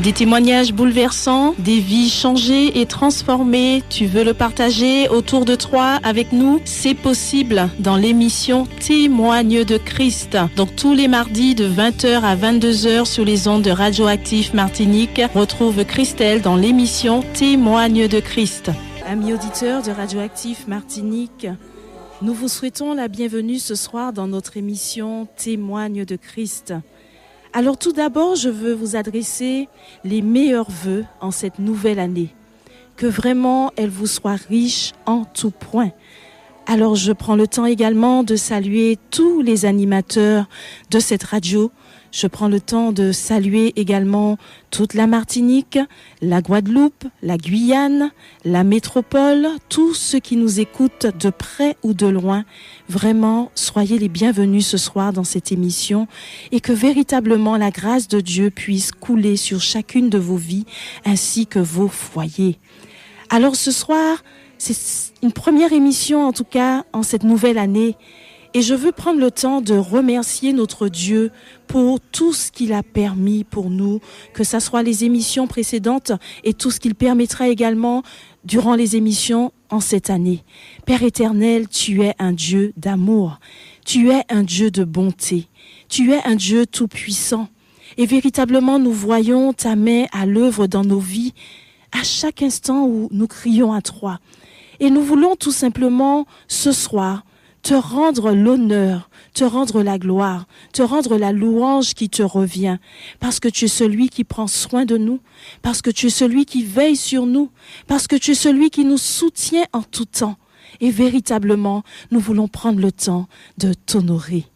Des témoignages bouleversants, des vies changées et transformées. Tu veux le partager autour de toi avec nous? C'est possible dans l'émission Témoigne de Christ. Donc tous les mardis de 20h à 22h sur les ondes de Radioactif Martinique. Retrouve Christelle dans l'émission Témoigne de Christ. Amis auditeurs de Radioactif Martinique, nous vous souhaitons la bienvenue ce soir dans notre émission Témoigne de Christ. Alors tout d'abord, je veux vous adresser les meilleurs vœux en cette nouvelle année. Que vraiment elle vous soit riche en tout point. Alors je prends le temps également de saluer tous les animateurs de cette radio. Je prends le temps de saluer également toute la Martinique, la Guadeloupe, la Guyane, la métropole, tous ceux qui nous écoutent de près ou de loin. Vraiment, soyez les bienvenus ce soir dans cette émission et que véritablement la grâce de Dieu puisse couler sur chacune de vos vies ainsi que vos foyers. Alors ce soir, c'est une première émission en tout cas en cette nouvelle année. Et je veux prendre le temps de remercier notre Dieu pour tout ce qu'il a permis pour nous, que ce soit les émissions précédentes et tout ce qu'il permettra également durant les émissions en cette année. Père éternel, tu es un Dieu d'amour, tu es un Dieu de bonté, tu es un Dieu tout-puissant. Et véritablement, nous voyons ta main à l'œuvre dans nos vies à chaque instant où nous crions à toi. Et nous voulons tout simplement, ce soir, te rendre l'honneur, te rendre la gloire, te rendre la louange qui te revient, parce que tu es celui qui prend soin de nous, parce que tu es celui qui veille sur nous, parce que tu es celui qui nous soutient en tout temps. Et véritablement, nous voulons prendre le temps de t'honorer.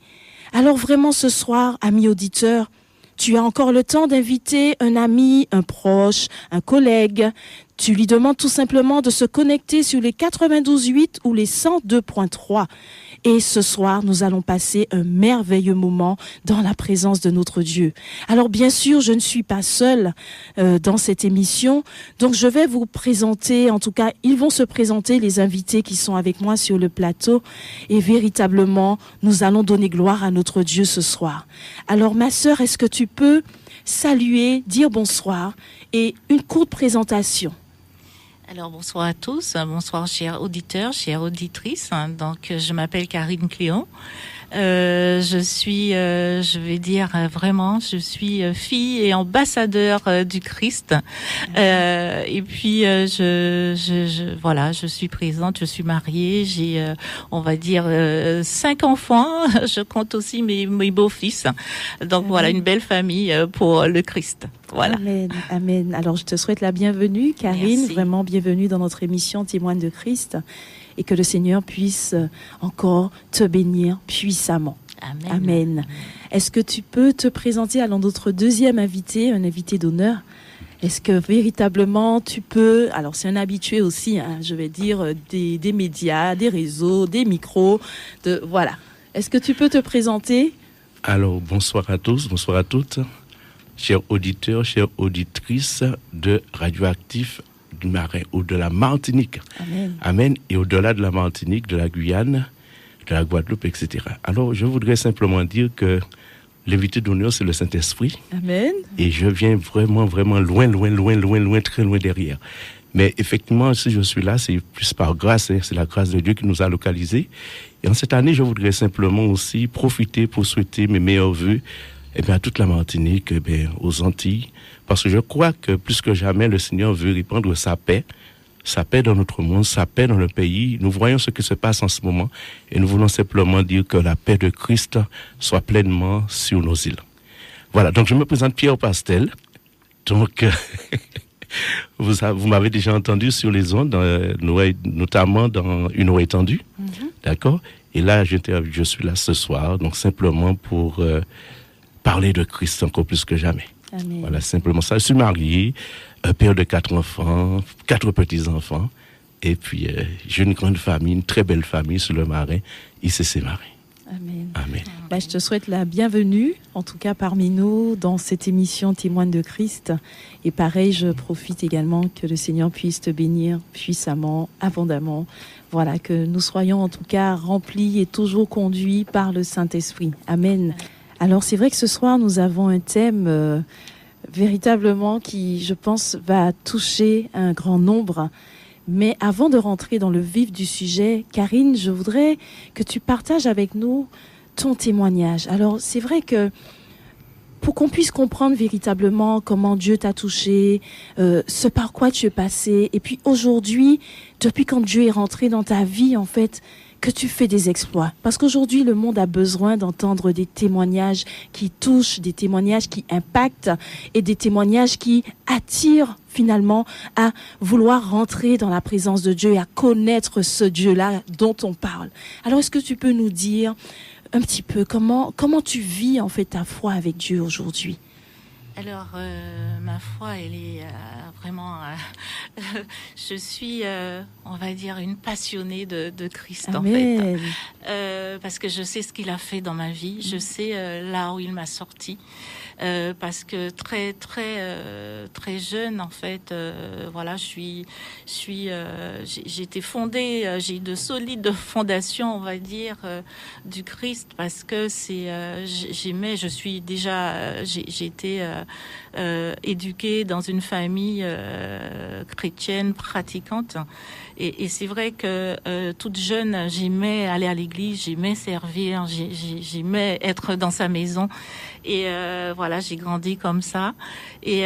Alors vraiment ce soir, amis auditeurs, tu as encore le temps d'inviter un ami, un proche, un collègue. Tu lui demandes tout simplement de se connecter sur les 92.8 ou les 102.3. Et ce soir, nous allons passer un merveilleux moment dans la présence de notre Dieu. Alors bien sûr, je ne suis pas seule dans cette émission. Donc je vais vous présenter, en tout cas, ils vont se présenter, les invités qui sont avec moi sur le plateau. Et véritablement, nous allons donner gloire à notre Dieu ce soir. Alors ma sœur, est-ce que tu peux saluer, dire bonsoir et une courte présentation? Alors bonsoir à tous, bonsoir chers auditeurs, chères auditrices. Donc je m'appelle Karine Cléon. Je suis, je vais dire vraiment, je suis fille et ambassadeur du Christ. Et puis voilà, je suis présente, je suis mariée, j'ai, on va dire, 5 enfants. Je compte aussi mes beaux-fils. Donc voilà, une belle famille pour le Christ. Voilà. Amen, amen. Alors je te souhaite la bienvenue, Karine. Merci. Vraiment bienvenue dans notre émission Témoigne de Christ. Et que le Seigneur puisse encore te bénir puissamment. Amen. Amen. Est-ce que tu peux te présenter à notre deuxième invité, un invité d'honneur? Est-ce que véritablement tu peux, alors c'est un habitué aussi, hein, je vais dire, des médias, des réseaux, des micros, voilà. Est-ce que tu peux te présenter? Alors, bonsoir à tous, bonsoir à toutes, chers auditeurs, chères auditrices de Radioactif du Marin ou de la Martinique. Amen. Amen. Et au-delà de la Martinique, de la Guyane, de la Guadeloupe, etc. Alors, je voudrais simplement dire que l'invité d'honneur, c'est le Saint-Esprit. Amen. Et je viens vraiment, vraiment loin, très loin derrière. Mais effectivement, si je suis là, c'est plus par grâce, hein, c'est la grâce de Dieu qui nous a localisés. Et en cette année, je voudrais simplement aussi profiter pour souhaiter mes meilleurs vœux à toute la Martinique, aux Antilles, parce que je crois que plus que jamais, le Seigneur veut répandre sa paix dans notre monde, sa paix dans le pays. Nous voyons ce qui se passe en ce moment et nous voulons simplement dire que la paix de Christ soit pleinement sur nos îles. Voilà, donc je me présente Pierre Pastel. Donc, vous m'avez déjà entendu sur les ondes, notamment dans Une eau étendue, d'accord? Et là, je suis là ce soir, donc simplement pour parler de Christ encore plus que jamais. Amen. Voilà, simplement ça. Je suis marié, père de 4 enfants, 4 petits-enfants, et puis j'ai une grande famille, une très belle famille sur le Marin, ICC Marin. Amen. Amen. Je te souhaite la bienvenue, en tout cas parmi nous, dans cette émission Témoigne de Christ. Et pareil, je profite également que le Seigneur puisse te bénir puissamment, abondamment. Voilà, que nous soyons en tout cas remplis et toujours conduits par le Saint-Esprit. Amen. Alors c'est vrai que ce soir, nous avons un thème véritablement qui, je pense, va toucher un grand nombre. Mais avant de rentrer dans le vif du sujet, Karine, je voudrais que tu partages avec nous ton témoignage. Alors, c'est vrai que pour qu'on puisse comprendre véritablement comment Dieu t'a touché, ce par quoi tu es passé, et puis aujourd'hui, depuis quand Dieu est rentré dans ta vie, en fait, que tu fais des exploits. Parce qu'aujourd'hui, le monde a besoin d'entendre des témoignages qui touchent, des témoignages qui impactent et des témoignages qui attirent finalement à vouloir rentrer dans la présence de Dieu et à connaître ce Dieu-là dont on parle. Alors, est-ce que tu peux nous dire un petit peu comment tu vis en fait ta foi avec Dieu aujourd'hui? Alors, ma foi, elle est vraiment... je suis, on va dire, une passionnée de Christ, Amen. en fait. Parce que je sais ce qu'il a fait dans ma vie. Je sais là où il m'a sorti. Parce que très jeune, en fait, voilà, j'ai été fondée, j'ai de solides fondations, on va dire, du Christ, parce que j'ai été éduquée dans une famille chrétienne pratiquante, et c'est vrai que toute jeune, j'aimais aller à l'église, j'aimais servir, j'aimais être dans sa maison, et voilà, j'ai grandi comme ça. Et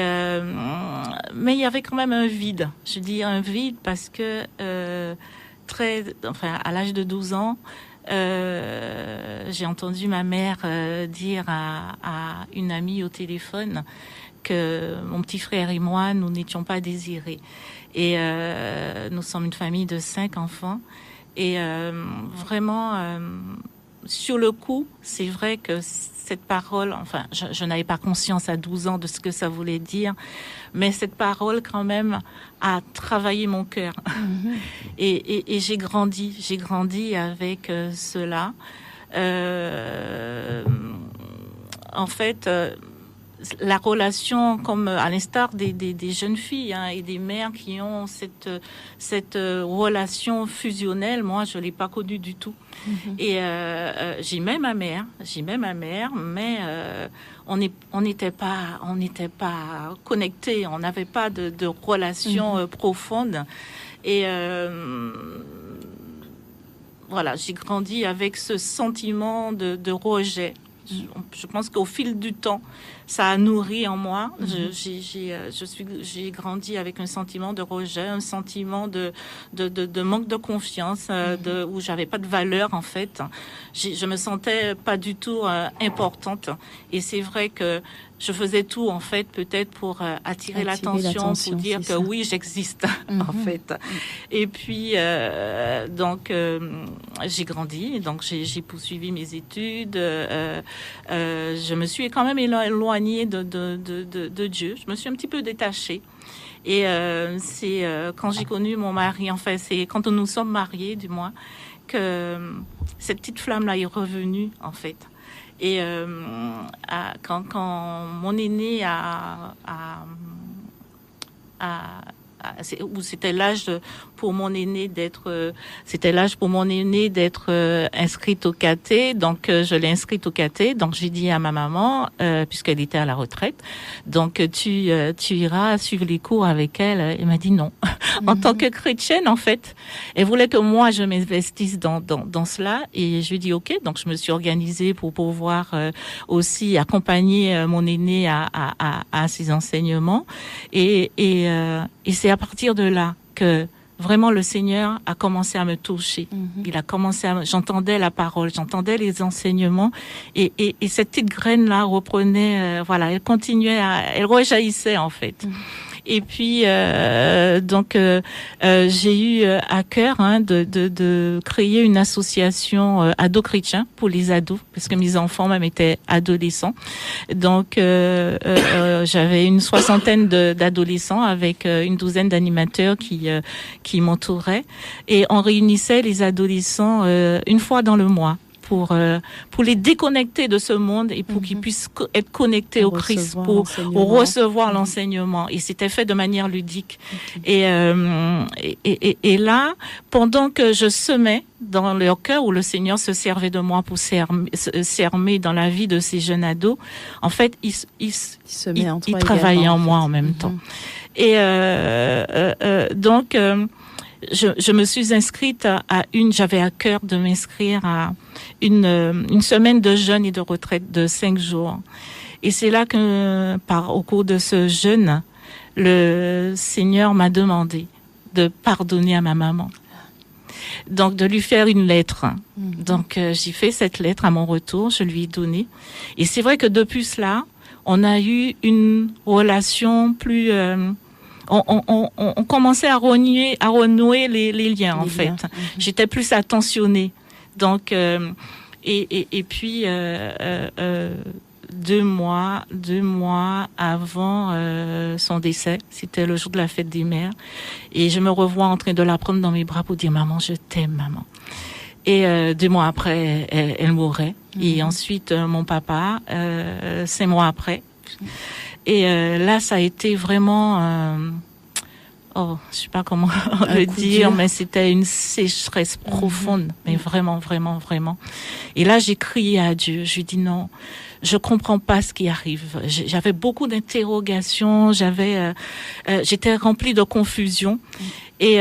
mais il y avait quand même un vide. Je dis un vide parce que à l'âge de 12 ans, j'ai entendu ma mère dire à une amie au téléphone que mon petit frère et moi, nous n'étions pas désirés. Et nous sommes une famille de 5 enfants. Et vraiment, sur le coup, c'est vrai que cette parole, enfin, je n'avais pas conscience à 12 ans de ce que ça voulait dire, mais cette parole, quand même, a travaillé mon cœur. Mm-hmm. Et j'ai grandi avec cela. En fait, la relation, comme à l'instar des jeunes filles et des mères qui ont cette relation fusionnelle, moi je l'ai pas connue du tout. Mm-hmm. Et j'aimais ma mère, mais on n'était pas connectés, on n'avait pas de relation profonde. Et voilà, j'ai grandi avec ce sentiment de rejet. Je pense qu'au fil du temps, ça a nourri en moi. J'ai grandi avec un sentiment de rejet, un sentiment de manque de confiance, où j'avais pas de valeur en fait. Je me sentais pas du tout importante. Et c'est vrai que je faisais tout en fait, peut-être pour attirer l'attention, pour dire que oui, j'existe en fait. Et puis donc j'ai grandi, donc j'ai poursuivi mes études. Je me suis quand même éloignée de Dieu. Je me suis un petit peu détachée. Et c'est quand j'ai connu mon mari, enfin c'est quand nous sommes mariés du moins, que cette petite flamme-là est revenue en fait. Et quand mon aîné c'était l'âge pour mon aîné d'être inscrite au caté, donc je l'ai inscrite au caté, donc j'ai dit à ma maman, puisqu'elle était à la retraite, donc tu iras suivre les cours avec elle. Elle m'a dit non. En tant que chrétienne en fait, elle voulait que moi je m'investisse dans cela, et je lui ai dit ok, donc je me suis organisée pour pouvoir aussi accompagner mon aîné à ses enseignements, et c'est à partir de là que vraiment le Seigneur a commencé à me toucher. Il a commencé j'entendais la parole, j'entendais les enseignements, et cette petite graine là reprenait, voilà, elle continuait elle rejaillissait en fait. Et puis donc j'ai eu à cœur de créer une association ados chrétiens pour les ados, parce que mes enfants même étaient adolescents. Donc j'avais une 60aine d'adolescents avec une 12aine d'animateurs qui m'entouraient, et on réunissait les adolescents une fois dans le mois pour les déconnecter de ce monde et pour qu'ils puissent être connectés au Christ, pour recevoir l'enseignement. Et c'était fait de manière ludique. Et là, pendant que je semais dans leur cœur, où le Seigneur se servait de moi pour sermer dans la vie de ces jeunes ados, en fait, il travaillait en moi en même temps. Et donc, je me suis inscrite j'avais à cœur de m'inscrire à une semaine de jeûne et de retraite de 5 jours. Et c'est là que, au cours de ce jeûne, le Seigneur m'a demandé de pardonner à ma maman. Donc, de lui faire une lettre. Donc, j'ai fait cette lettre à mon retour, je lui ai donné. Et c'est vrai que depuis cela, on a eu une relation plus... on commençait à renouer les liens, en fait. J'étais plus attentionnée. Donc, et puis, 2 mois avant son décès, c'était le jour de la fête des mères, et je me revois en train de la prendre dans mes bras pour dire « Maman, je t'aime, maman ». Et 2 mois après, elle mourait. Et ensuite, mon papa, 5 mois après. Et là, ça a été vraiment... je sais pas comment le dire, mais c'était une sécheresse profonde, mais vraiment, vraiment, vraiment. Et là, j'ai crié à Dieu. Je lui ai dit non, je comprends pas ce qui arrive. J'avais beaucoup d'interrogations, j'étais remplie de confusion. Et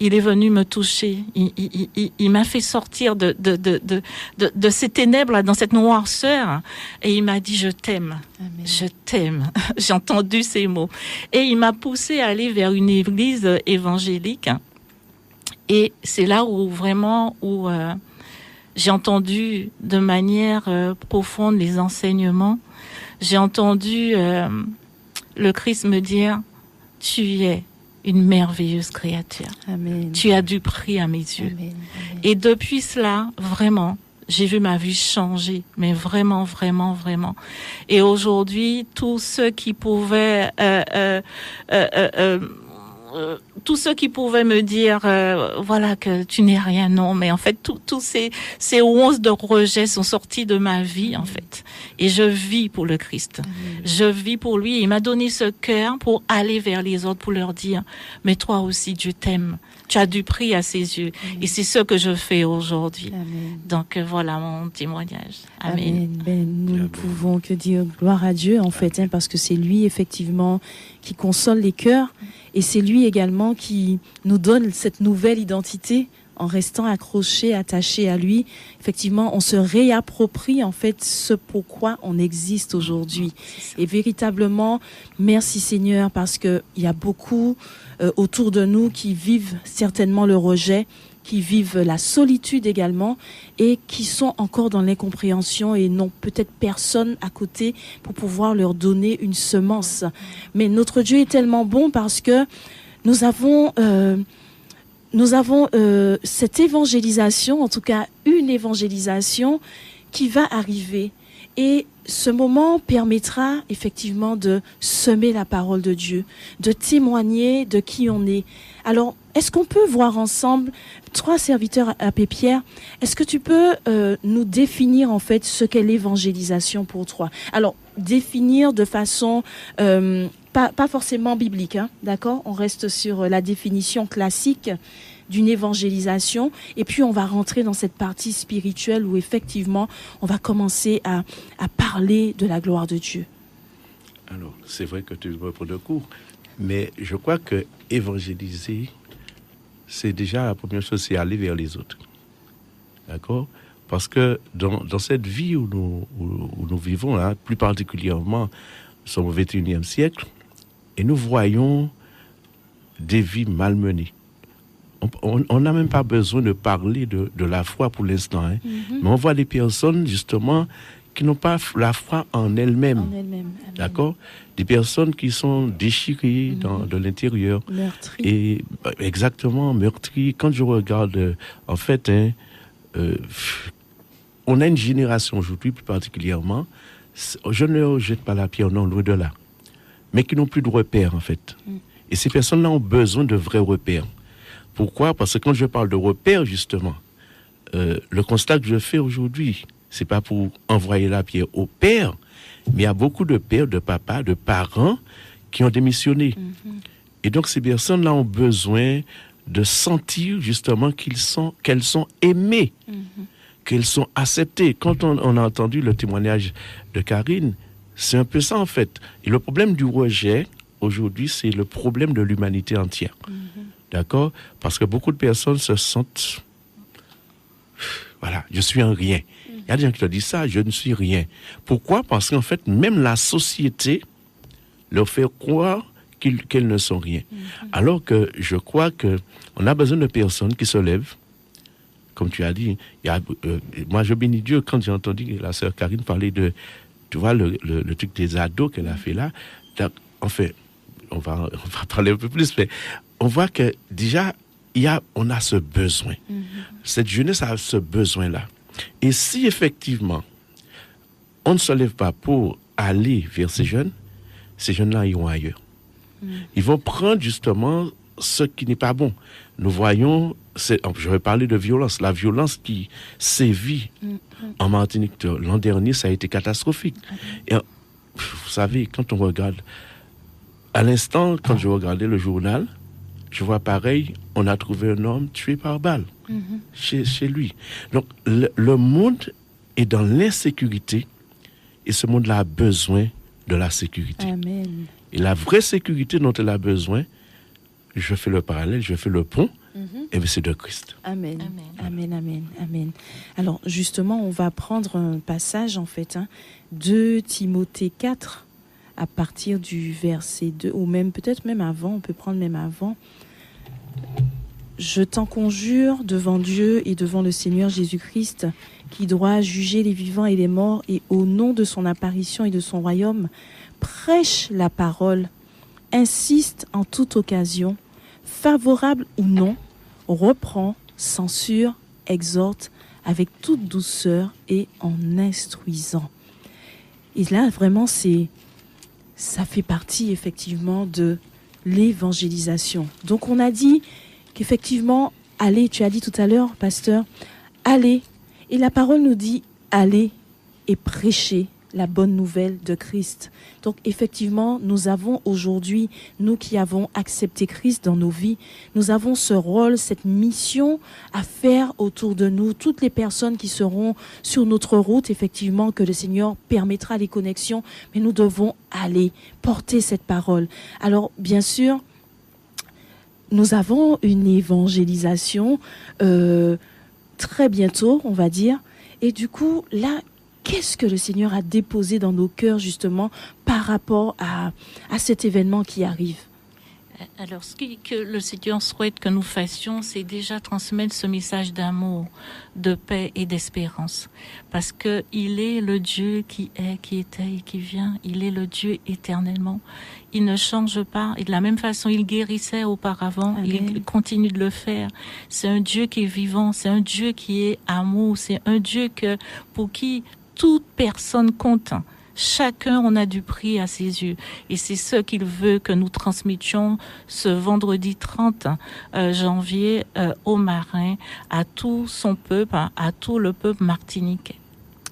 il est venu me toucher. Il m'a fait sortir de ces ténèbres, dans cette noirceur. Et il m'a dit, je t'aime. Amen. Je t'aime. J'ai entendu ces mots. Et il m'a poussé à aller vers une église évangélique. Et c'est là où vraiment, j'ai entendu de manière profonde les enseignements. J'ai entendu le Christ me dire, tu es une merveilleuse créature. Amen. Tu as du prix à mes yeux. Amen. Amen. Et depuis cela, vraiment, j'ai vu ma vie changer, mais vraiment, vraiment, vraiment. Et aujourd'hui, tous ceux qui pouvaient me dire voilà que tu n'es rien, non, mais en fait tous ces onces de rejet sont sortis de ma vie, en fait, et je vis pour le Christ. Je vis pour lui. Il m'a donné ce cœur pour aller vers les autres, pour leur dire mais toi aussi Dieu t'aime, tu as du prix à ses yeux. Et c'est ce que je fais aujourd'hui. Donc voilà mon témoignage. Amen. Nous ne pouvons que dire gloire à Dieu, en fait, parce que c'est lui effectivement qui console les cœurs, et c'est lui également qui nous donne cette nouvelle identité. En restant accroché, attaché à lui, effectivement, on se réapproprie en fait ce pourquoi on existe aujourd'hui. Et véritablement, merci Seigneur, parce que il y a beaucoup autour de nous qui vivent certainement le rejet, qui vivent la solitude également, et qui sont encore dans l'incompréhension et n'ont peut-être personne à côté pour pouvoir leur donner une semence. Mais notre Dieu est tellement bon, parce que nous avons cette évangélisation, en tout cas une évangélisation qui va arriver. Et ce moment permettra effectivement de semer la parole de Dieu, de témoigner de qui on est. Alors, est-ce qu'on peut voir ensemble, 3 serviteurs Abbé Pierre, est-ce que tu peux nous définir en fait ce qu'est l'évangélisation pour toi? Alors, définir de façon... pas forcément biblique, d'accord? On reste sur la définition classique d'une évangélisation, et puis on va rentrer dans cette partie spirituelle où effectivement on va commencer à parler de la gloire de Dieu. Alors, c'est vrai que tu me prends de court, mais je crois que évangéliser, c'est déjà la première chose, c'est aller vers les autres. D'accord? Parce que dans cette vie où nous vivons, plus particulièrement, nous sommes au XXIe siècle, et nous voyons des vies malmenées. On n'a même pas besoin de parler de la foi pour l'instant, mais on voit des personnes justement qui n'ont pas la foi en elles-mêmes. D'accord? Des personnes qui sont déchirées de l'intérieur. Meurtries. Et exactement, meurtries. Quand je regarde, en fait, on a une génération aujourd'hui plus particulièrement, je ne jette pas la pierre, non, loin de là, mais qui n'ont plus de repères, en fait. Et ces personnes-là ont besoin de vrais repères. Pourquoi? Parce que quand je parle de repères, justement, le constat que je fais aujourd'hui, c'est pas pour envoyer la pierre au père, mais il y a beaucoup de pères, de papas, de parents qui ont démissionné. Et donc, ces personnes-là ont besoin de sentir justement qu'elles sont aimées, qu'elles sont acceptées. Quand on a entendu le témoignage de Karine, c'est un peu ça en fait. Et le problème du rejet, aujourd'hui, c'est le problème de l'humanité entière. D'accord ? Parce que beaucoup de personnes se sentent... Voilà, je suis un rien. Il y a des gens qui te disent ça, je ne suis rien. Pourquoi ? Parce qu'en fait, même la société leur fait croire qu'elles ne sont rien. Alors que je crois qu'on a besoin de personnes qui se lèvent. Comme tu as dit, moi je bénis Dieu quand j'ai entendu la sœur Karine parler de, tu vois, le truc des ados qu'elle a fait là. En fait, on va parler un peu plus, mais on voit que déjà, on a ce besoin. Cette jeunesse a ce besoin-là. Et si effectivement, on ne se lève pas pour aller vers ces jeunes-là iront ailleurs. Ils vont prendre justement ce qui n'est pas bon. Nous voyons, je vais parler de violence, la violence qui sévit en Martinique l'an dernier, ça a été catastrophique. Et vous savez, quand on regarde, à l'instant, quand je regardais le journal, je vois pareil, on a trouvé un homme tué par balle chez lui. Donc, le monde est dans l'insécurité et ce monde-là a besoin de la sécurité. Amen. Et la vraie sécurité dont elle a besoin, je fais le parallèle, je fais le pont, et bien c'est de Christ. Amen. Amen. Amen. Amen. Alors, justement, on va prendre un passage, en fait, 2 Timothée 4, à partir du verset 2, ou même, peut-être même avant, on peut prendre même avant. Je t'en conjure devant Dieu et devant le Seigneur Jésus-Christ, qui doit juger les vivants et les morts, et au nom de son apparition et de son royaume, prêche la parole, insiste en toute occasion, favorable ou non, reprend, censure, exhorte avec toute douceur et en instruisant. Et là, vraiment, ça fait partie effectivement de l'évangélisation. Donc, on a dit qu'effectivement, allez, tu as dit tout à l'heure, pasteur, allez. Et la parole nous dit, allez et prêchez la bonne nouvelle de Christ. Donc effectivement, nous avons aujourd'hui, nous qui avons accepté Christ dans nos vies, nous avons ce rôle, cette mission à faire autour de nous. Toutes les personnes qui seront sur notre route, effectivement, que le Seigneur permettra les connexions, mais nous devons aller porter cette parole. Alors bien sûr, nous avons une évangélisation très bientôt, on va dire. Et du coup, là, qu'est-ce que le Seigneur a déposé dans nos cœurs, justement, par rapport à cet événement qui arrive ? Alors, ce que le Seigneur souhaite que nous fassions, c'est déjà transmettre ce message d'amour, de paix et d'espérance. Parce qu'il est le Dieu qui est, qui était et qui vient. Il est le Dieu éternellement. Il ne change pas. Et de la même façon, il guérissait auparavant. Amen. Il continue de le faire. C'est un Dieu qui est vivant. C'est un Dieu qui est amour. C'est un Dieu pour qui toute personne compte. Chacun, on a du prix à ses yeux. Et c'est ce qu'il veut que nous transmettions ce vendredi 30 janvier aux marins, à tout son peuple, à tout le peuple martiniquais.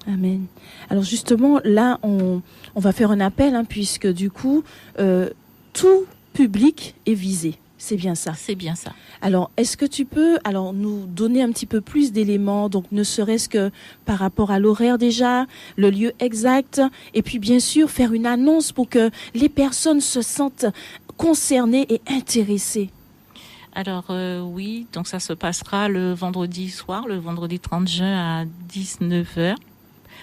Amen. Alors justement, là, on va faire un appel, puisque du coup, tout public est visé. C'est bien ça. C'est bien ça. Alors, est-ce que tu peux nous donner un petit peu plus d'éléments, donc ne serait-ce que par rapport à l'horaire déjà, le lieu exact, et puis bien sûr faire une annonce pour que les personnes se sentent concernées et intéressées. Alors oui, donc ça se passera le vendredi soir, le vendredi 30 juin à 19h.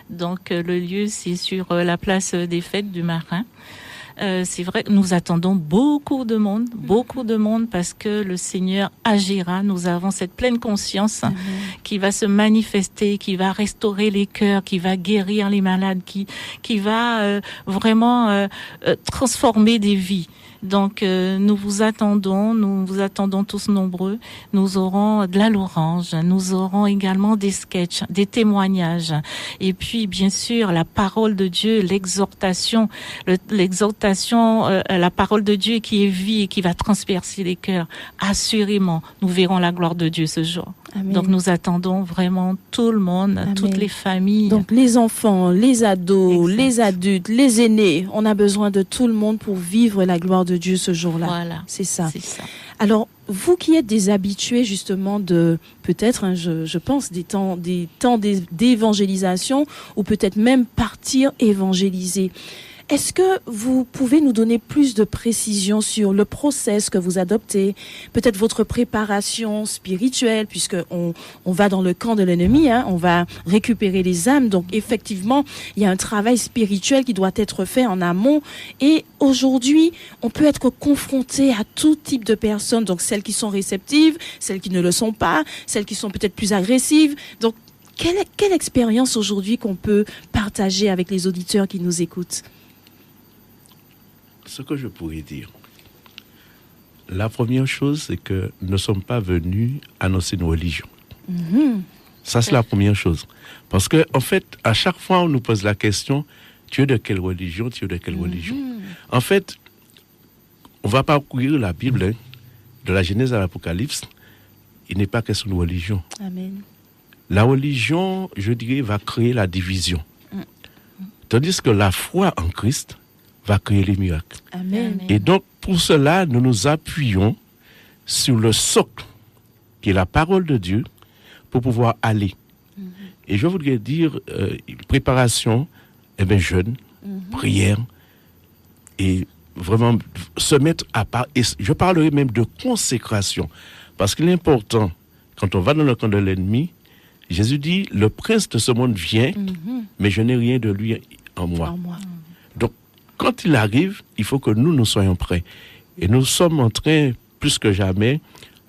Donc le lieu, c'est sur la place des fêtes du Marin. C'est vrai que nous attendons beaucoup de monde parce que le Seigneur agira. Nous avons cette pleine conscience qui va se manifester, qui va restaurer les cœurs, qui va guérir les malades, qui va vraiment transformer des vies. Donc nous vous attendons tous nombreux. Nous aurons de la louange, nous aurons également des sketchs, des témoignages, et puis bien sûr la parole de Dieu, l'exhortation exhortation, la parole de Dieu qui est vie et qui va transpercer les cœurs, assurément, nous verrons la gloire de Dieu ce jour. Amen. Donc nous attendons vraiment tout le monde, Amen. toutes les familles. Donc les enfants, les ados, Exact. les adultes, les aînés, on a besoin de tout le monde pour vivre la gloire de Dieu ce jour-là. Voilà, C'est ça. c'est ça. Alors, vous qui êtes des habitués justement de, peut-être, hein, je pense, des temps d'évangélisation ou peut-être même partir évangéliser. Est-ce que vous pouvez nous donner plus de précisions sur le process que vous adoptez, peut-être votre préparation spirituelle, puisque on va dans le camp de l'ennemi, hein, on va récupérer les âmes. Donc effectivement, il y a un travail spirituel qui doit être fait en amont. Et aujourd'hui, on peut être confronté à tout type de personnes, donc celles qui sont réceptives, celles qui ne le sont pas, celles qui sont peut-être plus agressives. Donc quelle expérience aujourd'hui qu'on peut partager avec les auditeurs qui nous écoutent? Ce que je pourrais dire, la première chose, c'est que nous ne sommes pas venus annoncer une religion. Ça, c'est la première chose. Parce que, en fait, à chaque fois, on nous pose la question, tu es de quelle religion, tu es de quelle religion? En fait, on va parcourir la Bible, hein, de la Genèse à l'Apocalypse, il n'est pas question de religion. Amen. La religion, je dirais, va créer la division. Tandis que la foi en Christ va créer les miracles. Amen. Et donc, pour cela, nous nous appuyons sur le socle, qui est la parole de Dieu, pour pouvoir aller. Et je voudrais dire, préparation, jeûne, prière, et vraiment se mettre à part. Et je parlerai même de consécration. Parce qu'il est important, quand on va dans le camp de l'ennemi, Jésus dit, le prince de ce monde vient, mais je n'ai rien de lui en moi. En moi. Donc, quand il arrive, il faut que nous soyons prêts. Et nous sommes en train, plus que jamais,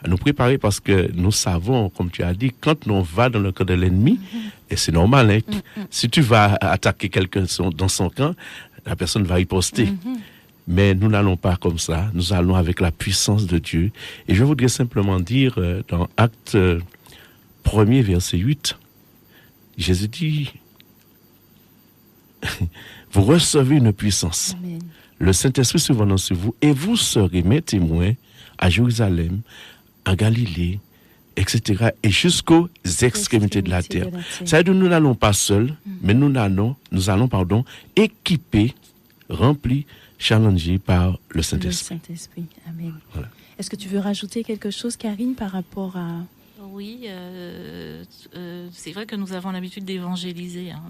à nous préparer parce que nous savons, comme tu as dit, quand on va dans le camp de l'ennemi, et c'est normal, hein, si tu vas attaquer quelqu'un dans son camp, la personne va riposter. Mais nous n'allons pas comme ça, nous allons avec la puissance de Dieu. Et je voudrais simplement dire, dans Acte 1er, verset 8, Jésus dit, vous recevez une puissance. Amen. Le Saint-Esprit survenant sur vous, et vous serez mes témoins à Jérusalem, en Galilée, etc., et jusqu'aux extrémités de la terre. Ça veut dire que nous n'allons pas seuls, mais nous allons, équipés, remplis, challengés par le Saint-Esprit. Le Saint-Esprit. Amen. Voilà. Est-ce que tu veux rajouter quelque chose, Karine, par rapport à... Oui, c'est vrai que nous avons l'habitude d'évangéliser. Hein.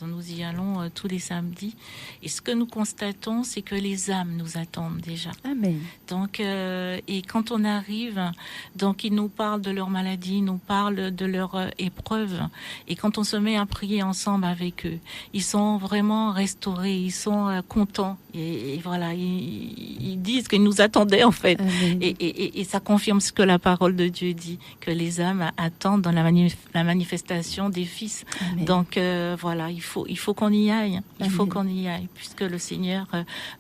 Nous y allons tous les samedis. Et ce que nous constatons, c'est que les âmes nous attendent déjà. Amen. Donc, et quand on arrive, donc ils nous parlent de leur maladie, ils nous parlent de leur épreuve. Et quand on se met à prier ensemble avec eux, ils sont vraiment restaurés, ils sont contents. Et voilà, ils disent qu'ils nous attendaient en fait. Et ça confirme ce que la parole de Dieu dit, que les âmes attendent dans la manifestation des fils. Amen. Donc voilà, il faut qu'on y aille. Il faut qu'on y aille, puisque le Seigneur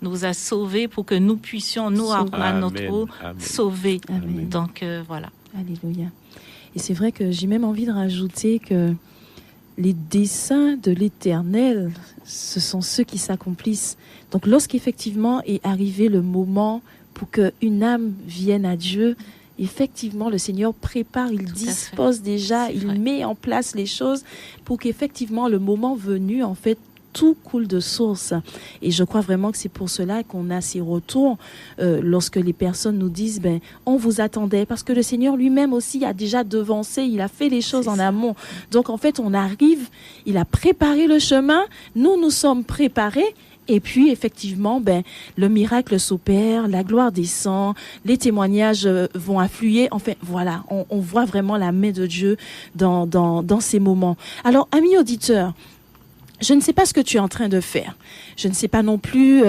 nous a sauvés pour que nous puissions, nous, à notre tour, sauver. Amen. Donc voilà. Alléluia. Et c'est vrai que j'ai même envie de rajouter que les desseins de l'Éternel, ce sont ceux qui s'accomplissent. Donc lorsqu'effectivement est arrivé le moment pour qu'une âme vienne à Dieu, effectivement, le Seigneur prépare, il dispose déjà, il met en place les choses pour qu'effectivement, le moment venu, en fait, tout coule de source. Et je crois vraiment que c'est pour cela qu'on a ces retours lorsque les personnes nous disent, on vous attendait, parce que le Seigneur lui-même aussi a déjà devancé, il a fait les choses en amont. Donc, en fait, on arrive, il a préparé le chemin, nous sommes préparés. Et puis, effectivement, le miracle s'opère, la gloire descend, les témoignages vont affluer. Enfin, voilà, on voit vraiment la main de Dieu dans ces moments. Alors, amis auditeurs, je ne sais pas ce que tu es en train de faire. Je ne sais pas non plus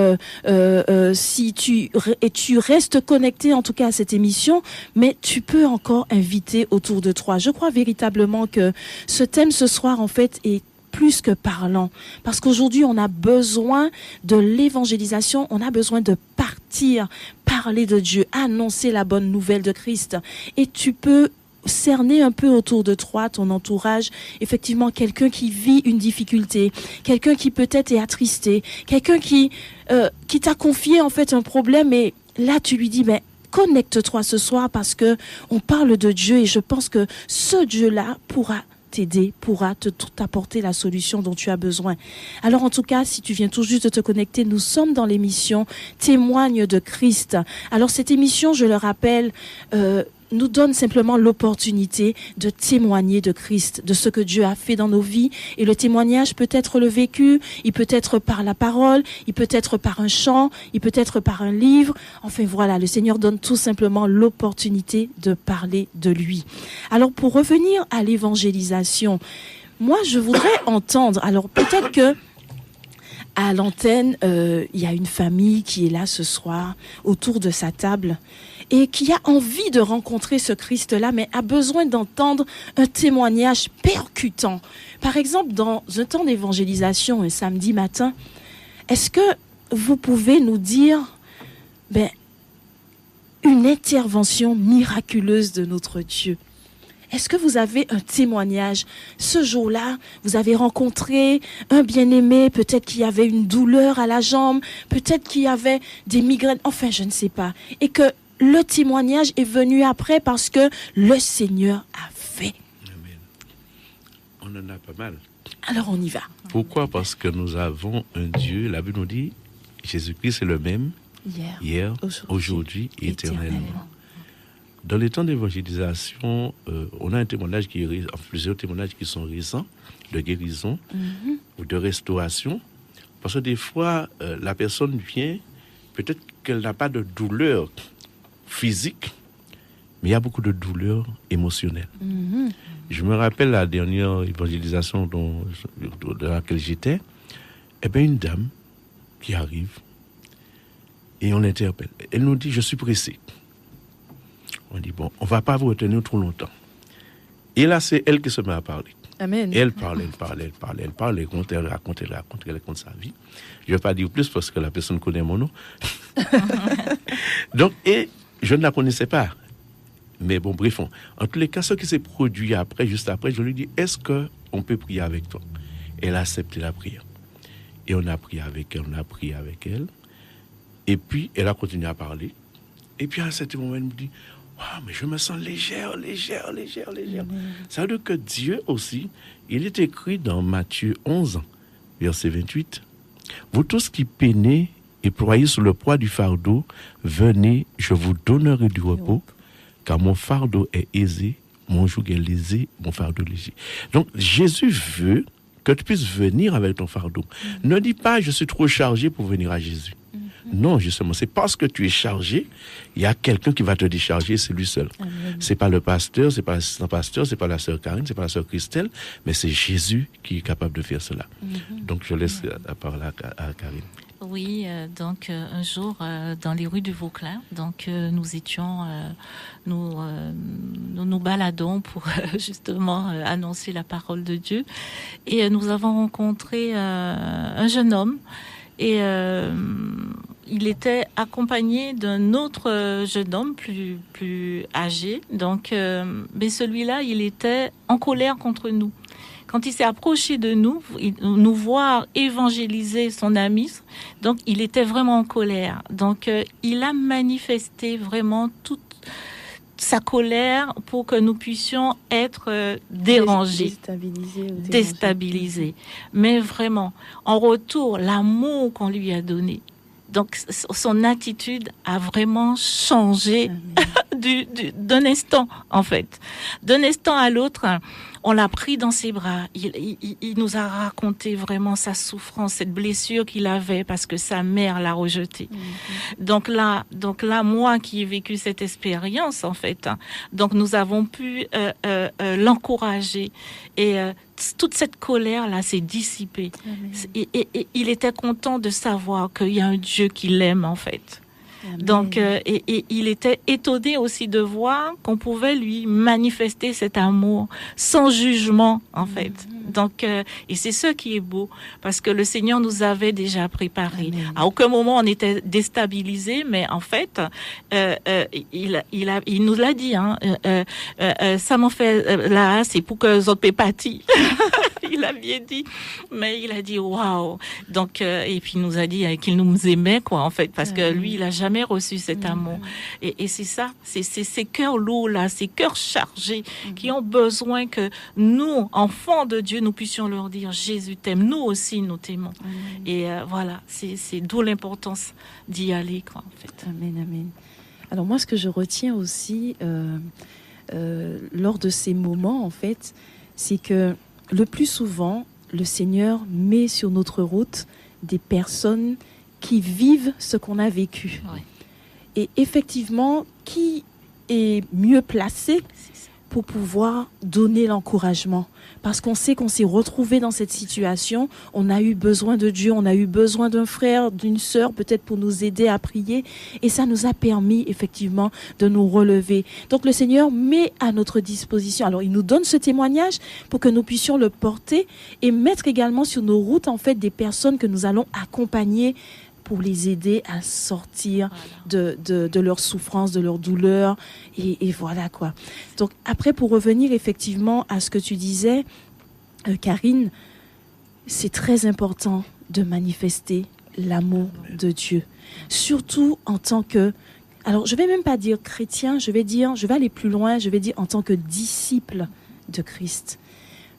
si tu restes connecté, en tout cas, à cette émission, mais tu peux encore inviter autour de toi. Je crois véritablement que ce thème ce soir, en fait, est plus que parlant. Parce qu'aujourd'hui, on a besoin de l'évangélisation, on a besoin de partir, parler de Dieu, annoncer la bonne nouvelle de Christ. Et tu peux cerner un peu autour de toi, ton entourage, effectivement, quelqu'un qui vit une difficulté, quelqu'un qui peut-être est attristé, quelqu'un qui t'a confié en fait un problème et là tu lui dis, ben, connecte-toi ce soir parce que on parle de Dieu et je pense que ce Dieu-là pourra t'aider, pourra t'apporter la solution dont tu as besoin. Alors en tout cas, si tu viens tout juste de te connecter, nous sommes dans l'émission Témoigne de Christ. Alors cette émission, je le rappelle, nous donne simplement l'opportunité de témoigner de Christ, de ce que Dieu a fait dans nos vies. Et le témoignage peut être le vécu, il peut être par la parole, il peut être par un chant, il peut être par un livre. Enfin voilà, le Seigneur donne tout simplement l'opportunité de parler de lui. Alors pour revenir à l'évangélisation, moi je voudrais entendre, alors peut-être que à l'antenne, il y a une famille qui est là ce soir autour de sa table et qui a envie de rencontrer ce Christ-là, mais a besoin d'entendre un témoignage percutant. Par exemple, dans un temps d'évangélisation, un samedi matin, est-ce que vous pouvez nous dire une intervention miraculeuse de notre Dieu? Est-ce que vous avez un témoignage? Ce jour-là, vous avez rencontré un bien-aimé, peut-être qu'il y avait une douleur à la jambe, peut-être qu'il y avait des migraines, enfin je ne sais pas. Et que le témoignage est venu après parce que le Seigneur a fait. Amen. On en a pas mal. Alors on y va. Pourquoi? Parce que nous avons un Dieu, la Bible nous dit, Jésus-Christ est le même, hier, aujourd'hui et éternellement. Dans les temps d'évangélisation, on a un témoignage plusieurs témoignages qui sont récents, de guérison ou de restauration. Parce que des fois, la personne vient, peut-être qu'elle n'a pas de douleur physique, mais il y a beaucoup de douleur émotionnelle. Je me rappelle la dernière évangélisation dans laquelle j'étais, une dame qui arrive et on l'interpelle. Elle nous dit, je suis pressée. On dit, bon, on ne va pas vous retenir trop longtemps. Et là, c'est elle qui se met à parler. Amen. Elle parle, elle raconte sa vie. Je ne vais pas dire plus parce que la personne connaît mon nom. Donc, et je ne la connaissais pas. Mais bon, bref, en tous les cas, ce qui s'est produit juste après, je lui dis, est-ce qu'on peut prier avec toi? Elle a accepté la prière. Et on a prié avec elle, Et puis, elle a continué à parler. Et puis, à un certain moment, elle me dit, wow, mais je me sens légère. Ça veut dire que Dieu aussi, il est écrit dans Matthieu 11, verset 28, vous tous qui peinez et ployez sous le poids du fardeau, venez, je vous donnerai du repos, car mon fardeau est aisé, mon joug est lésé, mon fardeau léger. Donc, Jésus veut que tu puisses venir avec ton fardeau. Ne dis pas, je suis trop chargé pour venir à Jésus. Non, justement, c'est parce que tu es chargé, il y a quelqu'un qui va te décharger, c'est lui seul. Amen. C'est pas le pasteur, c'est pas l'assistant pasteur, c'est pas la sœur Karine, c'est pas la sœur Christelle, mais c'est Jésus qui est capable de faire cela. Donc, je laisse la parole à Karine. Oui, donc un jour dans les rues du Vauclin, donc nous étions, nous baladons pour justement annoncer la parole de Dieu, et nous avons rencontré un jeune homme. Et il était accompagné d'un autre jeune homme plus âgé. Donc, mais celui-là, il était en colère contre nous. Quand il s'est approché de nous voir évangéliser son ami, donc il était vraiment en colère. Donc, il a manifesté vraiment toute sa colère pour que nous puissions être dérangés, déstabilisés. Mais vraiment, en retour, l'amour qu'on lui a donné. Donc, son attitude a vraiment changé d'un instant, en fait. D'un instant à l'autre, on l'a pris dans ses bras. Il nous a raconté vraiment sa souffrance, cette blessure qu'il avait parce que sa mère l'a rejeté. Donc là, moi qui ai vécu cette expérience, en fait, donc nous avons pu l'encourager et toute cette colère-là s'est dissipée. Et il était content de savoir qu'il y a un Dieu qui l'aime, en fait. Amen. Donc, et il était étonné aussi de voir qu'on pouvait lui manifester cet amour sans jugement, en fait. Donc, et c'est ce qui est beau, parce que le Seigneur nous avait déjà préparé. Amen. À aucun moment on était déstabilisé, mais en fait, il nous l'a dit. Hein, ça m'en fait là, c'est pour que les autres paient partie. Il a bien dit, mais il a dit waouh. Donc, et puis il nous a dit qu'il nous aimait, quoi, en fait, parce que lui, il a jamais reçu cet amour. Et c'est ça, c'est ces cœurs lourds là, ces cœurs chargés qui ont besoin que nous, enfants de Dieu, nous puissions leur dire Jésus t'aime, nous aussi nous t'aimons. Et voilà, c'est d'où l'importance d'y aller, quoi, en fait. Amen, amen. Alors moi, ce que je retiens aussi lors de ces moments, en fait, c'est que le plus souvent, le Seigneur met sur notre route des personnes qui vivent ce qu'on a vécu. Ouais. Et effectivement, qui est mieux placé C'est ça. pour pouvoir donner l'encouragement? Parce qu'on sait qu'on s'est retrouvé dans cette situation, on a eu besoin de Dieu, on a eu besoin d'un frère, d'une sœur, peut-être pour nous aider à prier. Et ça nous a permis effectivement de nous relever. Donc le Seigneur met à notre disposition. Alors il nous donne ce témoignage pour que nous puissions le porter et mettre également sur nos routes en fait des personnes que nous allons accompagner pour les aider à sortir de leur souffrance, de leur douleur. Et voilà quoi. Donc après, pour revenir effectivement à ce que tu disais, Karine, c'est très important de manifester l'amour de Dieu. Surtout en tant que... Alors, je ne vais même pas dire chrétien, je vais aller plus loin, je vais dire en tant que disciple de Christ.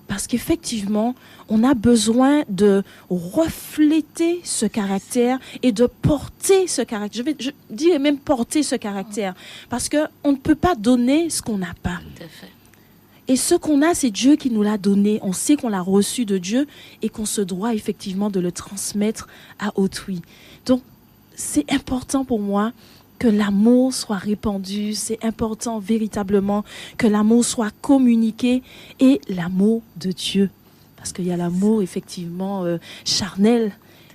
Parce qu'effectivement, on a besoin de refléter ce caractère et de porter ce caractère. Je dis même porter ce caractère. Parce qu'on ne peut pas donner ce qu'on n'a pas. Tout à fait. Et ce qu'on a, c'est Dieu qui nous l'a donné. On sait qu'on l'a reçu de Dieu et qu'on se doit effectivement de le transmettre à autrui. Donc, c'est important pour moi que l'amour soit répandu, c'est important véritablement que l'amour soit communiqué et l'amour de Dieu. Parce qu'il y a l'amour effectivement charnel,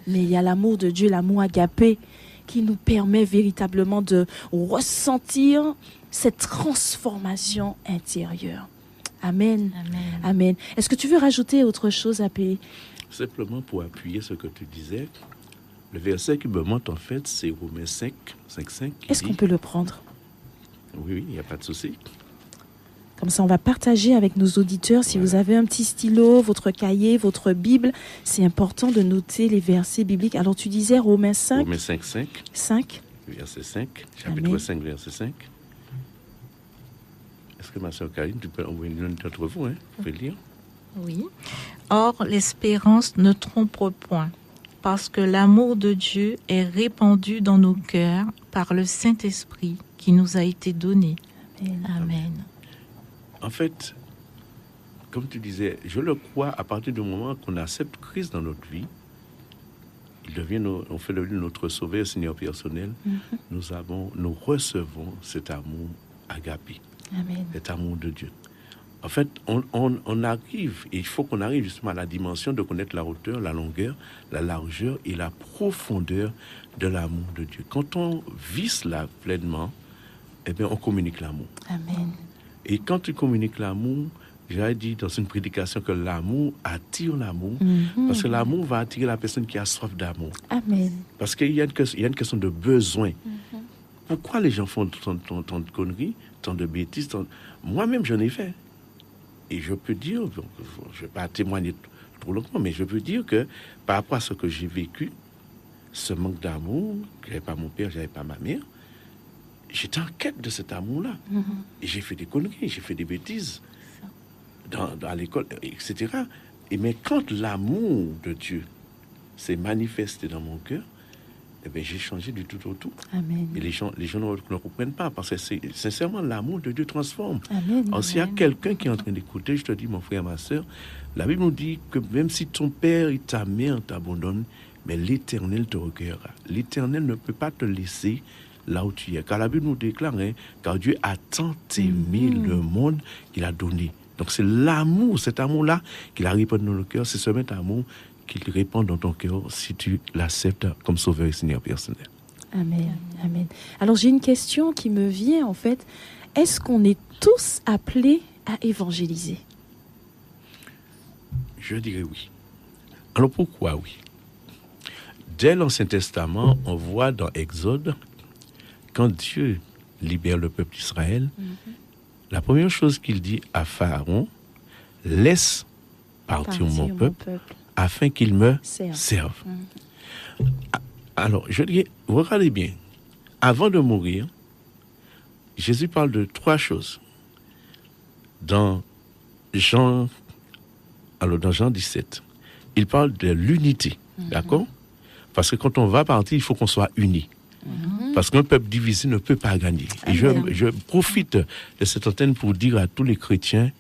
mais il y a l'amour de Dieu, l'amour agapé, qui nous permet véritablement de ressentir cette transformation intérieure. Amen. Amen. Amen. Est-ce que tu veux rajouter autre chose, AP? Simplement pour appuyer ce que tu disais, le verset qui me montre en fait, c'est Romains 5, 5. Est-ce qu'on peut le prendre? Oui, il n'y a pas de souci. Comme ça, on va partager avec nos auditeurs. Si vous avez un petit stylo, votre cahier, votre Bible, c'est important de noter les versets bibliques. Alors, tu disais Romains 5. Romains 5, 5. Verset 5, chapitre Amen. 5, verset 5. Est-ce que ma soeur Karine, tu peux envoyer l'un d'entre vous, hein? Vous pouvez lire? Oui. Or, l'espérance ne trompe point, parce que l'amour de Dieu est répandu dans nos cœurs par le Saint-Esprit qui nous a été donné. Amen. Amen. En fait, comme tu disais, je le crois à partir du moment qu'on accepte Christ dans notre vie, on fait de lui notre sauveur, Seigneur personnel, nous recevons cet amour agapé, Amen. cet amour de Dieu. En fait, on arrive, et il faut qu'on arrive justement à la dimension de connaître la hauteur, la longueur, la largeur et la profondeur de l'amour de Dieu. Quand on vit cela pleinement, eh bien, on communique l'amour. Amen. Et quand tu communiques l'amour, j'ai dit dans une prédication que l'amour attire l'amour, parce que l'amour va attirer la personne qui a soif d'amour. Amen. Parce qu'il y a une question de besoin. Pourquoi les gens font tant de conneries, tant de bêtises Moi-même, j'en ai fait. Et je peux dire, je ne vais pas témoigner trop longtemps, mais je peux dire que par rapport à ce que j'ai vécu, ce manque d'amour, que je n'avais pas mon père, je n'avais pas ma mère, j'étais en quête de cet amour-là. Et j'ai fait des conneries, j'ai fait des bêtises dans l'école, etc. Mais quand l'amour de Dieu s'est manifesté dans mon cœur, eh bien, j'ai changé du tout au tout. Amen. Et les gens ne comprennent pas, parce que sincèrement, l'amour de Dieu transforme. Amen. Alors, s'il y a quelqu'un qui est en train d'écouter, je te dis, mon frère, ma soeur, la Bible nous dit que même si ton père et ta mère t'abandonnent, mais l'Éternel te recueillera. L'Éternel ne peut pas te laisser là où tu es. Car la Bible nous déclare, car Dieu a tant aimé le monde qu'il a donné. Donc c'est l'amour, cet amour-là qu'il a répandu dans le cœur, c'est ce même amour qu'il répand dans ton cœur si tu l'acceptes comme sauveur et Seigneur personnel. Amen. Amen. Alors, j'ai une question qui me vient, en fait. Est-ce qu'on est tous appelés à évangéliser? Je dirais oui. Alors pourquoi oui? Dès l'Ancien Testament, on voit dans Exode, quand Dieu libère le peuple d'Israël, la première chose qu'il dit à Pharaon, laisse partir mon peuple afin qu'il me serve. Alors, je dirais, regardez bien, avant de mourir, Jésus parle de 3 choses. Dans Jean 17, il parle de l'unité, d'accord? Parce que quand on va partir, il faut qu'on soit unis. Parce qu'un peuple divisé ne peut pas gagner. Et je profite de cette antenne pour dire à tous les chrétiens,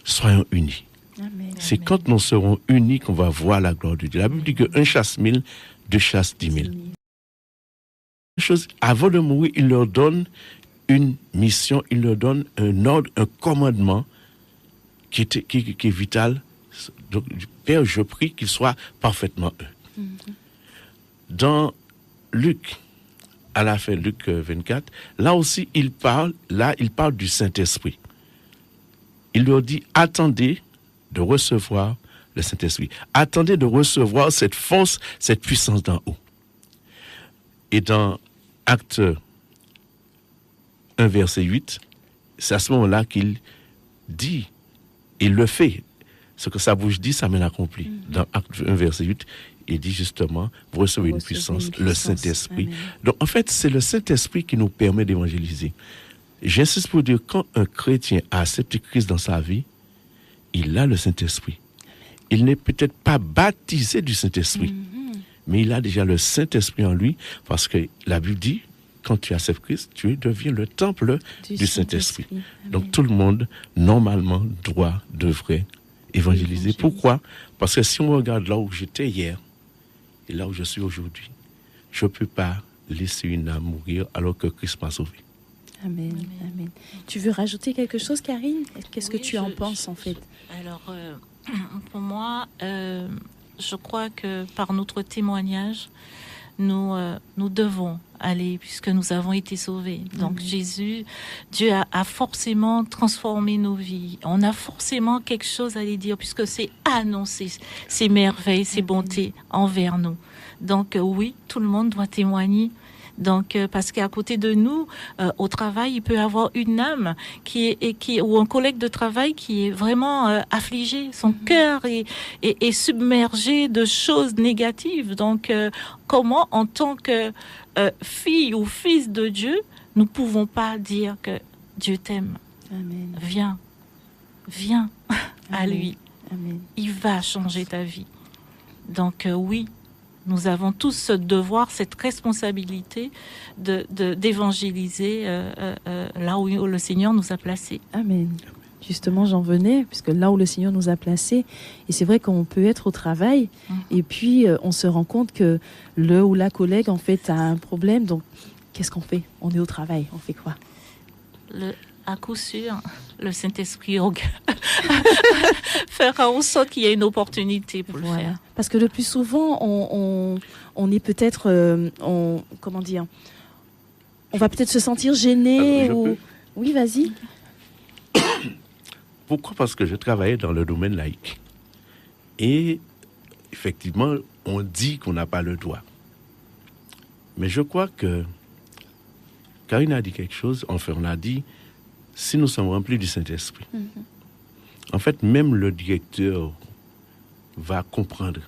soyons unis. Amen. C'est quand nous serons unis qu'on va voir la gloire de Dieu. La Bible dit que 1 chasse 1000, 2 chasse 10 000. Avant de mourir, il leur donne une mission, il leur donne un ordre, un commandement qui est vital. Donc, Père, je prie qu'ils soient parfaitement eux. Dans Luc, à la fin, Luc 24, là aussi, il parle du Saint-Esprit. Il leur dit, attendez de recevoir le Saint-Esprit. Attendez de recevoir cette force, cette puissance d'en haut. Et dans Acte 1, verset 8, c'est à ce moment-là qu'il dit, il le fait. Ce que sa bouche dit, sa main l'accomplit. Dans Acte 1, verset 8, il dit justement, vous recevez une puissance, le Saint-Esprit. Amen. Donc en fait, c'est le Saint-Esprit qui nous permet d'évangéliser. J'insiste pour dire, quand un chrétien a accepté Christ dans sa vie, il a le Saint-Esprit. Il n'est peut-être pas baptisé du Saint-Esprit, mais il a déjà le Saint-Esprit en lui, parce que la Bible dit, quand tu acceptes Christ, tu deviens le temple du Saint-Esprit. Donc tout le monde, normalement, devrait évangéliser. Pourquoi? Parce que si on regarde là où j'étais hier, et là où je suis aujourd'hui, je ne peux pas laisser une âme mourir alors que Christ m'a sauvé. Amen. Amen. Tu veux rajouter quelque chose, Karine? Qu'est-ce que tu en penses, en fait? Alors, pour moi, je crois que par notre témoignage, nous devons aller, puisque nous avons été sauvés. Donc, Dieu a forcément transformé nos vies. On a forcément quelque chose à lui dire, puisque c'est annoncer ses merveilles, ses bontés envers nous. Donc, oui, tout le monde doit témoigner. Donc, parce qu'à côté de nous, au travail, il peut y avoir une âme ou un collègue de travail qui est vraiment affligé. Son cœur est submergé de choses négatives. Donc, comment, en tant que fille ou fils de Dieu, nous pouvons pas dire que Dieu t'aime? Amen. Viens à lui. Amen. Il va changer ta vie. Donc, oui. Nous avons tous ce devoir, cette responsabilité d'évangéliser là où le Seigneur nous a placés. Amen. Justement, j'en venais, puisque là où le Seigneur nous a placés, et c'est vrai qu'on peut être au travail, et puis on se rend compte que le ou la collègue, en fait, a un problème. Donc, qu'est-ce qu'on fait? On est au travail, on fait quoi? À coup sûr, le Saint-Esprit fera en sorte qu'il y ait une opportunité pour le faire. Parce que le plus souvent, on est peut-être, comment dire, on va peut-être se sentir gêné. Oui, vas-y. Pourquoi? Parce que je travaillais dans le domaine laïque. Et effectivement, on dit qu'on n'a pas le droit. Mais je crois que Karine a dit quelque chose, enfin on a dit, si nous sommes remplis du Saint-Esprit, en fait, même le directeur va comprendre.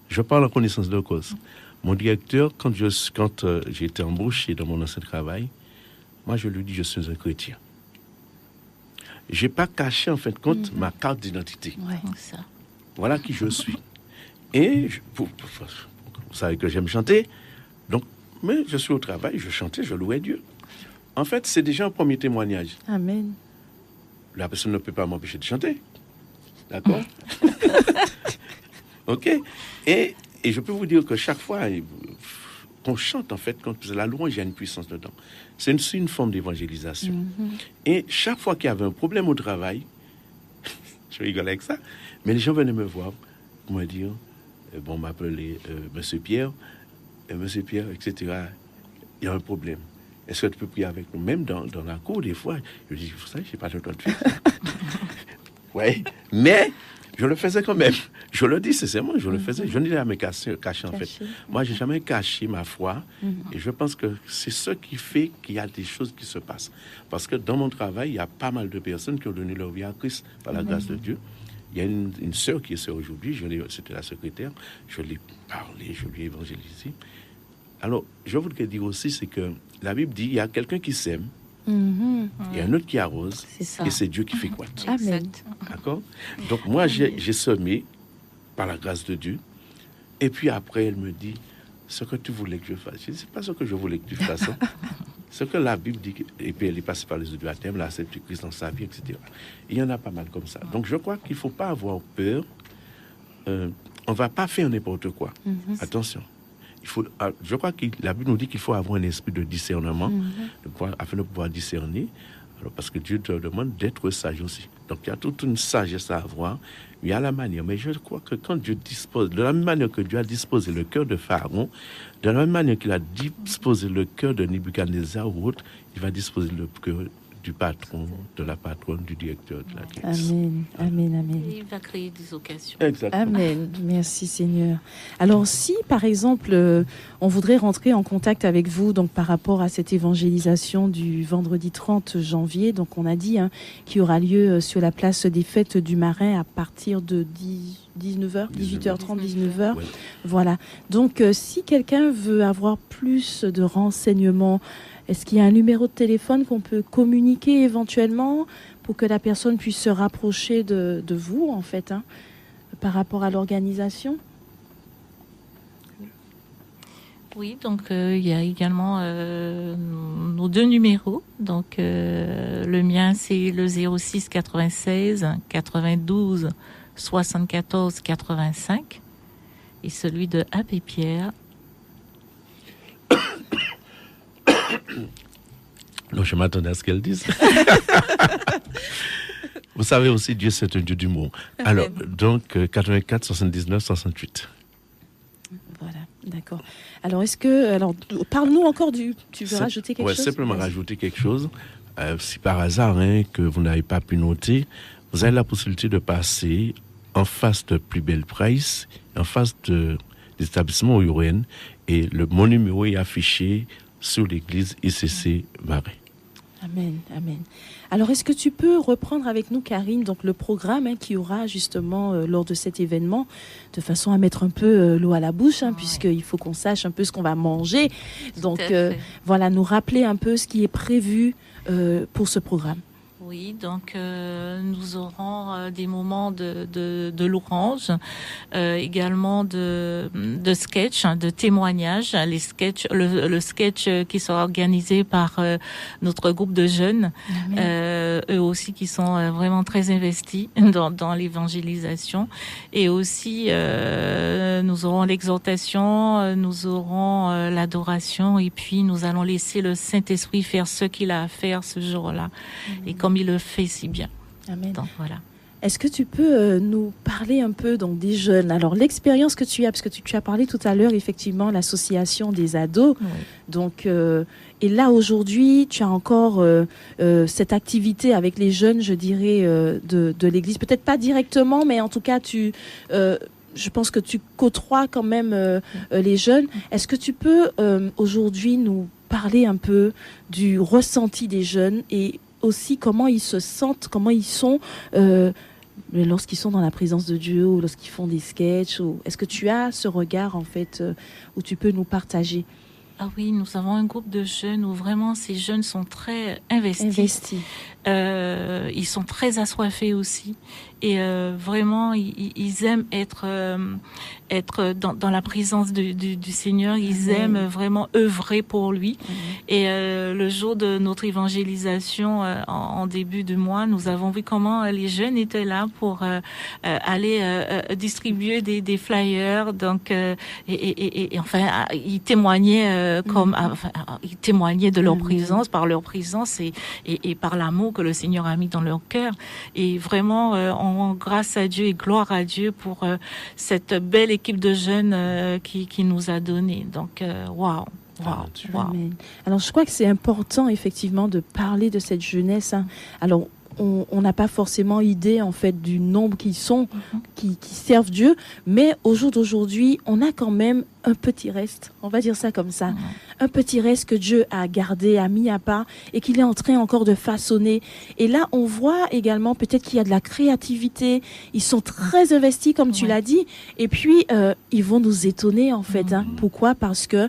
Je parle en connaissance de cause. Mon directeur, quand j'ai été embauché dans mon ancien travail, moi je lui dis, je suis un chrétien. Je n'ai pas caché, en fait, compte ma carte d'identité. Ouais, ça. Voilà qui je suis. Et, vous savez que j'aime chanter, donc, mais je suis au travail, je chantais, je louais Dieu. En fait, c'est déjà un premier témoignage. Amen. La personne ne peut pas m'empêcher de chanter. D'accord? OK? Et je peux vous dire que chaque fois qu'on chante, en fait, quand la louange, il y a une puissance dedans. C'est une forme d'évangélisation. Et chaque fois qu'il y avait un problème au travail, je rigole avec ça, mais les gens venaient me voir pour me dire, m'appeler Monsieur Pierre, Monsieur Pierre, etc., il y a un problème. Est-ce que tu peux prier avec nous? Même dans la cour, des fois, je dis, vous savez, je n'ai pas le droit de faire ça. Oui, mais je le faisais quand même. Je le dis sincèrement, je le faisais. Je n'ai jamais caché en fait. Moi, je n'ai jamais caché ma foi. Et je pense que c'est ce qui fait qu'il y a des choses qui se passent. Parce que dans mon travail, il y a pas mal de personnes qui ont donné leur vie à Christ par la grâce de Dieu. Il y a une sœur qui est sœur aujourd'hui, c'était la secrétaire, je l'ai parlé, je lui ai évangélisé. Alors, je voudrais dire aussi, c'est que la Bible dit, il y a quelqu'un qui sème, il y a un autre qui arrose, et c'est Dieu qui fait quoi. Amen. D'accord? Donc moi, j'ai semé par la grâce de Dieu. Et puis après, elle me dit, ce que tu voulais que je fasse. Je dis, c'est pas ce que je voulais que tu fasses. Hein. Ce que la Bible dit, et puis elle est passée par les eaux du baptême, là, c'est Christ dans sa vie, etc. Il y en a pas mal comme ça. Donc je crois qu'il ne faut pas avoir peur. On ne va pas faire n'importe quoi. Attention. Je crois que la Bible nous dit qu'il faut avoir un esprit de discernement afin de pouvoir discerner. Alors, parce que Dieu te demande d'être sage aussi. Donc, il y a toute une sagesse à avoir. Il y a la manière. Mais je crois que quand Dieu dispose, de la même manière que Dieu a disposé le cœur de Pharaon, de la même manière qu'il a disposé le cœur de Nebuchadnezzar ou autre, il va disposer le cœur du patron, de la patronne, du directeur de l'église. Amen, amen, amen. Et il va créer des occasions. Exactement. Amen, merci Seigneur. Alors si par exemple on voudrait rentrer en contact avec vous donc par rapport à cette évangélisation du vendredi 30 janvier, donc on a dit qui aura lieu sur la place des Fêtes du Marin à partir de 19h, 18h30, 19h. Ouais. Voilà. Donc si quelqu'un veut avoir plus de renseignements, est-ce qu'il y a un numéro de téléphone qu'on peut communiquer éventuellement pour que la personne puisse se rapprocher de vous, en fait, par rapport à l'organisation? Oui, donc il y a également nos deux numéros. Donc le mien, c'est le 06 96 92 74 85 et celui de Abbé Pierre. Non, je m'attendais à ce qu'elle dise. Vous savez aussi, Dieu, c'est un Dieu d'humour. Alors, donc, 84 79 68. Voilà, d'accord. Alors, parle-nous encore tu veux rajouter quelque chose? Oui, simplement rajouter quelque chose. Si par hasard, que vous n'avez pas pu noter, vous avez la possibilité de passer en face de Plus Belle Price, en face de l'établissement Oyoren, et mon numéro est affiché sur l'église ICC Marais. Amen, amen. Alors, est-ce que tu peux reprendre avec nous, Karine, donc le programme qu'il y aura justement lors de cet événement, de façon à mettre un peu l'eau à la bouche, puisqu'il faut qu'on sache un peu ce qu'on va manger. Donc, voilà, nous rappeler un peu ce qui est prévu pour ce programme. Oui, donc nous aurons des moments de louange, également de sketch, de témoignages, les sketchs, le sketch qui sera organisé par notre groupe de jeunes, eux aussi qui sont vraiment très investis dans l'évangélisation, et aussi nous aurons l'exhortation, nous aurons l'adoration, et puis nous allons laisser le Saint-Esprit faire ce qu'il a à faire ce jour-là. Et comme il le fait si bien. Amen. Donc, voilà. Est-ce que tu peux nous parler un peu donc, des jeunes? Alors, l'expérience que tu as, parce que tu as parlé tout à l'heure, effectivement, l'association des ados. Oui. Donc, et là, aujourd'hui, tu as encore cette activité avec les jeunes, je dirais, de l'Église. Peut-être pas directement, mais en tout cas, je pense que tu côtoies quand même les jeunes. Est-ce que tu peux aujourd'hui nous parler un peu du ressenti des jeunes et aussi comment ils se sentent, comment ils sont lorsqu'ils sont dans la présence de Dieu ou lorsqu'ils font des sketchs est-ce que tu as ce regard en fait où tu peux nous partager? Ah oui, nous avons un groupe de jeunes où vraiment ces jeunes sont très investis. Ils sont très assoiffés aussi. Et vraiment, ils aiment être dans la présence du Seigneur. Ils aiment vraiment œuvrer pour lui. Et le jour de notre évangélisation en début de mois, nous avons vu comment les jeunes étaient là pour aller distribuer des flyers. Donc, et enfin, ils témoignaient ils témoignaient de leur présence, par leur présence et par l'amour que le Seigneur a mis dans leur cœur. Et vraiment, grâce à Dieu et gloire à Dieu pour cette belle équipe de jeunes qui nous a donné. Donc, waouh. Amen. Alors, je crois que c'est important, effectivement, de parler de cette jeunesse. Hein. Alors, on n'a pas forcément idée, en fait, du nombre qui servent Dieu, mais au jour d'aujourd'hui, on a quand même un petit reste, on va dire ça comme ça, un petit reste que Dieu a gardé, a mis à part et qu'il est en train encore de façonner. Et là, on voit également peut-être qu'il y a de la créativité, ils sont très investis, comme tu l'as dit, et puis ils vont nous étonner, en fait. Hein. Pourquoi ? Parce que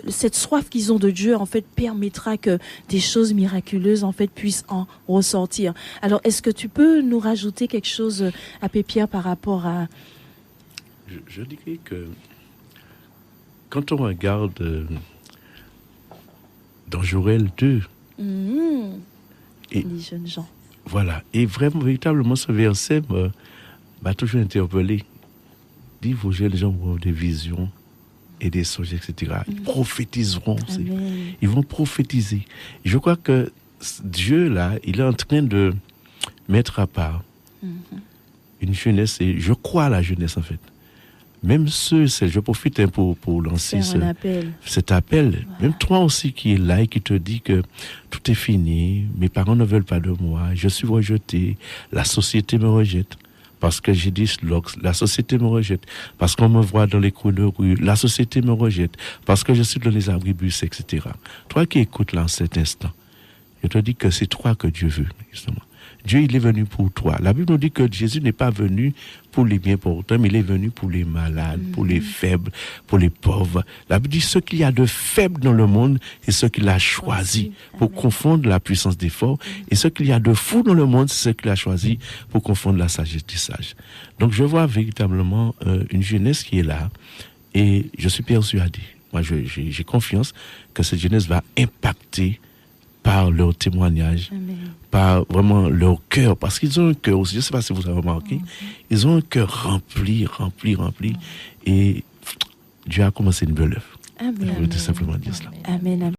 cette soif qu'ils ont de Dieu, en fait, permettra que des choses miraculeuses, en fait, puissent en ressortir. Alors, est-ce que tu peux nous rajouter quelque chose, Abbé Pierre, par rapport à... Je dirais que quand on regarde dans Joël 2, et les jeunes gens. Voilà, et vraiment, véritablement, ce verset m'a toujours interpellé. Dit, vos jeunes gens vont avoir des visions et des songes, etc. Ils prophétiseront. Ils vont prophétiser. Et je crois que Dieu, là, il est en train de mettre à part une jeunesse, et je crois à la jeunesse, en fait. Même je profite pour lancer cet appel. Voilà. Même toi aussi qui es là et qui te dit que tout est fini, mes parents ne veulent pas de moi, je suis rejeté, la société me rejette. Parce que j'ai dit la société me rejette. Parce qu'on me voit dans les coins de rue, la société me rejette. Parce que je suis dans les abribus, etc. Toi qui écoutes là en cet instant, je te dis que c'est toi que Dieu veut, justement. Dieu, il est venu pour toi. La Bible nous dit que Jésus n'est pas venu pour les bien portants, mais il est venu pour les malades, pour les faibles, pour les pauvres. La Bible dit ce qu'il y a de faible dans le monde, c'est ce qu'il a choisi pour confondre la puissance des forts. Et ce qu'il y a de fou dans le monde, c'est ce qu'il a choisi pour confondre la sagesse des sages. Donc je vois véritablement une jeunesse qui est là et je suis persuadé. Moi, j'ai confiance que cette jeunesse va impacter par leur témoignage, par vraiment leur cœur, parce qu'ils ont un cœur aussi, je ne sais pas si vous avez remarqué, ils ont un cœur rempli, et Dieu a commencé une belle œuvre. Je veux tout simplement dire cela. Amen.